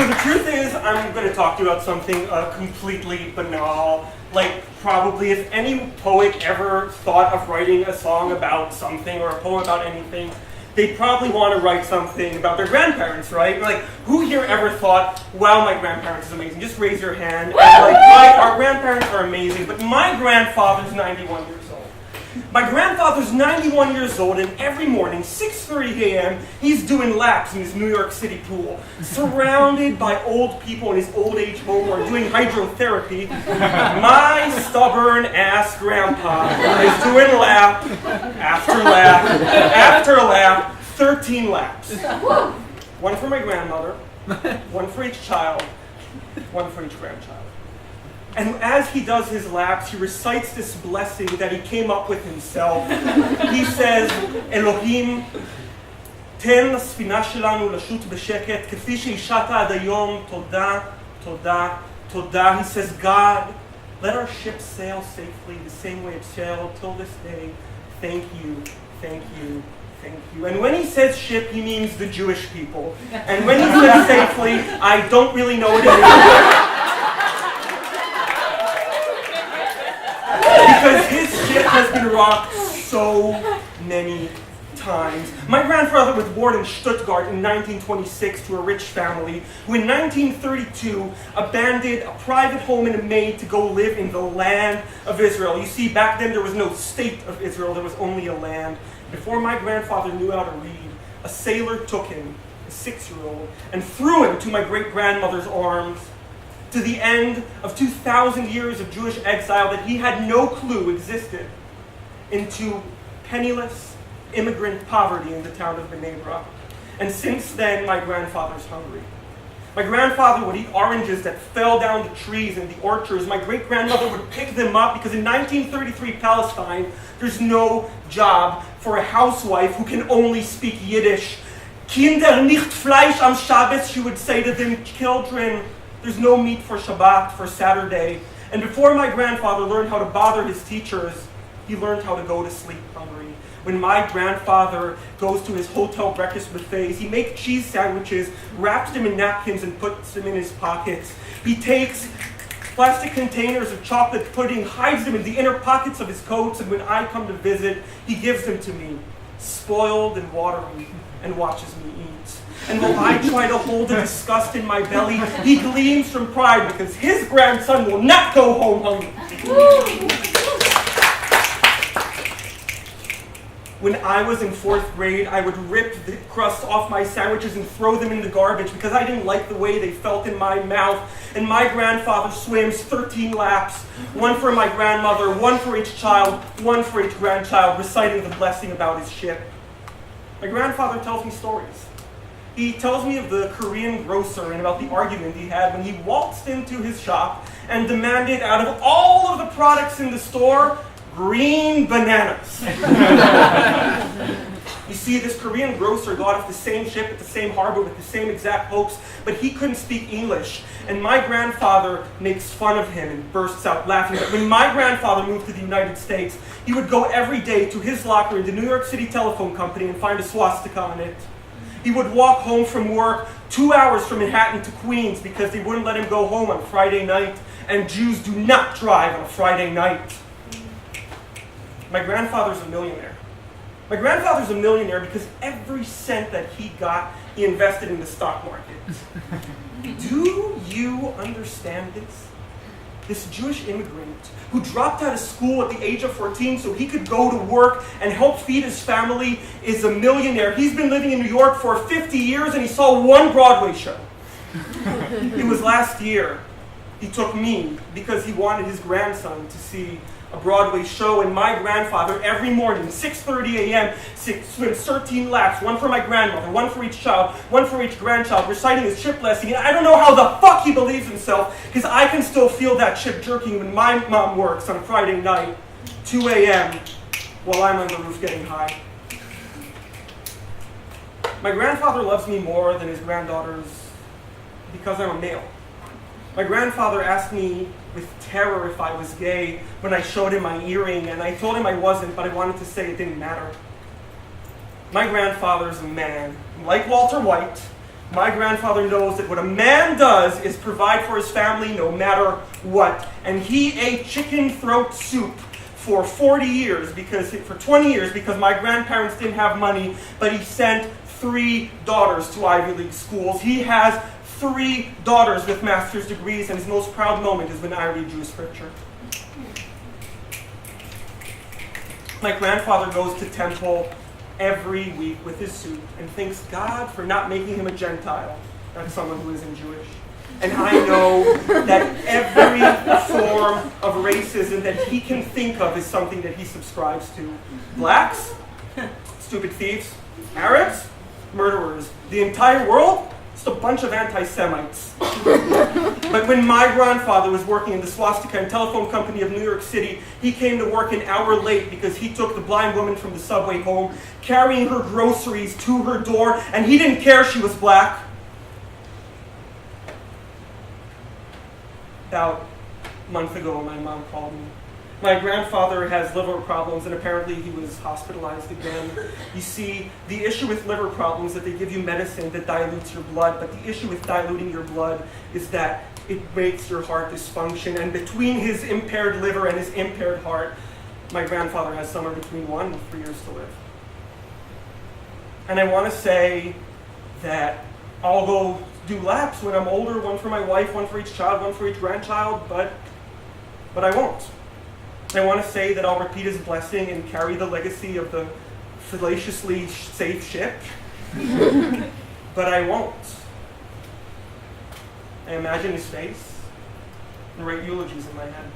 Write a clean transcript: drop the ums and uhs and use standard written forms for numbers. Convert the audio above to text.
So the truth is, I'm going to talk to you about something completely banal. Like, probably if any poet ever thought of writing a song about something or a poem about anything, they'd probably want to write something about their grandparents, right? Like, who here ever thought, wow, my grandparents is amazing? Just raise your hand. And like, our grandparents are amazing, but my grandfather's 91 years old. My grandfather's 91 years old, and every morning, 6:30 a.m., he's doing laps in his New York City pool, surrounded by old people in his old age home who are doing hydrotherapy. My stubborn-ass grandpa is doing lap after lap after lap, 13 laps. One for my grandmother, one for each child, one for each grandchild. And as he does his laps, he recites this blessing that he came up with himself. He says, Elohim, תן לספינה שלנו לשוט בשקט, כפי שהשעת עד היום, תודה, תודה, תודה. He says, God, let our ship sail safely the same way it sailed till this day. Thank you, thank you, thank you. And when he says ship, he means the Jewish people. And when he says safely, I don't really know what it is. Because his ship has been rocked so many times. My grandfather was born in Stuttgart in 1926 to a rich family who in 1932 abandoned a private home and a maid to go live in the land of Israel. You see, back then there was no state of Israel, there was only a land. Before my grandfather knew how to read, a sailor took him, a 6-year-old, and threw him to my great-grandmother's arms. To the end of 2,000 years of Jewish exile that he had no clue existed, into penniless immigrant poverty in the town of Minerva. And since then, my grandfather's hungry. My grandfather would eat oranges that fell down the trees in the orchards. My great-grandmother would pick them up because in 1933 Palestine, there's no job for a housewife who can only speak Yiddish. Kinder nicht Fleisch am Shabbos, she would say to them, children, there's no meat for Shabbat, for Saturday. And before my grandfather learned how to bother his teachers, he learned how to go to sleep hungry. When my grandfather goes to his hotel breakfast buffets, he makes cheese sandwiches, wraps them in napkins, and puts them in his pockets. He takes plastic containers of chocolate pudding, hides them in the inner pockets of his coats, and when I come to visit, he gives them to me, spoiled and watery, and watches me eat. And while I try to hold the disgust in my belly, he gleams from pride because his grandson will not go home hungry. When I was in 4th grade, I would rip the crust off my sandwiches and throw them in the garbage because I didn't like the way they felt in my mouth. And my grandfather swims 13 laps, one for my grandmother, one for each child, one for each grandchild, reciting the blessing about his ship. My grandfather tells me stories. He tells me of the Korean grocer and about the argument he had when he waltzed into his shop and demanded out of all of the products in the store, green bananas. You see, this Korean grocer got off the same ship at the same harbor with the same exact hopes, but he couldn't speak English. And my grandfather makes fun of him and bursts out laughing. But when my grandfather moved to the United States, he would go every day to his locker in the New York City telephone company and find a swastika on it. He would walk home from work 2 hours from Manhattan to Queens because they wouldn't let him go home on Friday night, and Jews do not drive on a Friday night. My grandfather's a millionaire. My grandfather's a millionaire because every cent that he got, he invested in the stock market. Do you understand this? This Jewish immigrant who dropped out of school at the age of 14 so he could go to work and help feed his family is a millionaire. He's been living in New York for 50 years and he saw one Broadway show. It was last year. He took me because he wanted his grandson to see a Broadway show, and my grandfather every morning, 6:30 a.m., swims 13 laps, one for my grandmother, one for each child, one for each grandchild, reciting his ship blessing, and I don't know how the fuck he believes himself, because I can still feel that ship jerking when my mom works on Friday night, 2 a.m., while I'm on the roof getting high. My grandfather loves me more than his granddaughters because I'm a male. My grandfather asked me with terror if I was gay when I showed him my earring, and I told him I wasn't, but I wanted to say it didn't matter. My grandfather's a man, like Walter White, My grandfather knows that what a man does is provide for his family no matter what. And he ate chicken throat soup for 40 years, for 20 years, because my grandparents didn't have money, but he sent 3 daughters to Ivy League schools. He has 3 daughters with master's degrees, and his most proud moment is when I read Jewish scripture. My grandfather goes to temple every week with his suit and thanks God for not making him a Gentile. That's someone who isn't Jewish. And I know that every form of racism that he can think of is something that he subscribes to. Blacks, stupid thieves. Arabs, murderers. The entire world, just a bunch of anti-Semites. But when my grandfather was working in the swastika and telephone company of New York City, he came to work an hour late because he took the blind woman from the subway home, carrying her groceries to her door, and he didn't care she was black. About a month ago, my mom called me. My grandfather has liver problems, and apparently he was hospitalized again. You see, the issue with liver problems is that they give you medicine that dilutes your blood, but the issue with diluting your blood is that it makes your heart dysfunction. And between his impaired liver and his impaired heart, my grandfather has somewhere between 1 and 3 years to live. And I want to say that I'll go do laps when I'm older, 1 for my wife, 1 for each child, 1 for each grandchild, but I won't. I want to say that I'll repeat his blessing and carry the legacy of the fallaciously safe ship, but I won't. I imagine his face and write eulogies in my head.